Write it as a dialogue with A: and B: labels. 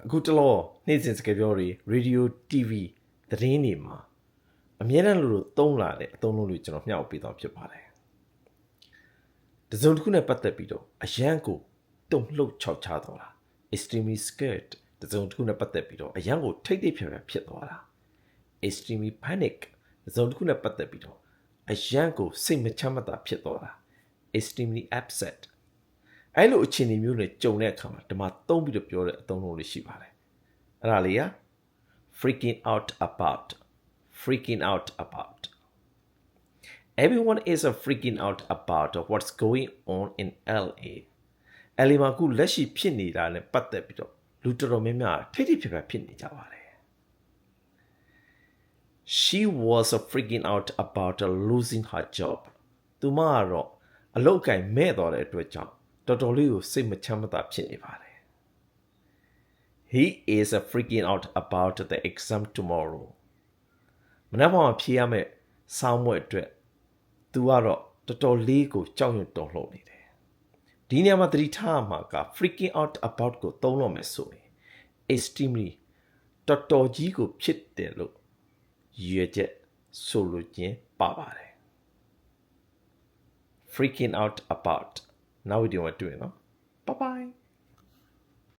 A: အခုတလောနေ့စဉ်စကားပြောတွေ radio TV သတင်းတွေမှာအများနဲ့လို့သုံးလာတဲ့အသုံးလုံးတွေကျွန်တော်မျှဝေပေးသွားဖြစ်ပါတယ်တစုံတစ်ခုနဲ့ပတ်သက်ပြီးတော့အရန်ကိုတုံ့လှုပ်ခြောက်ခြားသွားတာ extremely scared တစုံတစ်ခုနဲ့ပတ်သက်ပြီးတော့အရန်ကိုထိတ်ထိတ်ဖြက်ဖြက်ဖြစ်သွားတာ extremely panic တစုံတစ်ခုနဲ့ပတ်သက်ပြီးတော့အရန်ကိုစိတ်မချမ်းမသာဖြစ်သွားတာ extremely upset အဲ့လိုအခြေအနေမျိုးနဲ့ကြုံတဲ့အခါမှာဒီမှာသုံးပြီးတော့ပြောတဲ့အသုံးလုံးလေးရှိပါတယ်အဲ့ဒါလေးက freaking out about everyone is freaking out about what's going on in LA LA မှာခုလက်ရှိဖြစ်နေတာနဲ့ပတ်သက်ပြီးတော့လူတော်တော်များများထိတ်ထိတ်ဖြက်ဖြက်ဖြစ်နေကြပါတယ် She was freaking out about losing her job သူမကတော့အလုပ်ကိုင်မဲ့သွားတဲ့အတွက်ကြောင့်တော်တော်လေးကိုစိတ်မချမ်းမသာဖြစ်နေပါတယ် He is freaking out about the exam tomorrow မနက်ဖြန်ဖြေရမယ့်ဆောင်းပွဲအတွက်သူကတော့တော်တော်လေးကိုကြောက်ရွံ့တုန်လှုပ်နေတယ်ဒီနေရာမှာသတိထားမှာက freaking out about ကိုသုံးလို့မယ်ဆိုရင် extremely တော်တော်ကြီးကိုဖြစ်တယ်လို့ရည်ရွယ်ချက်ဆိုလိုခြင်းပါပါတယ် freaking out about နောက်ဗီဒီယိုမှာတွေ့နော်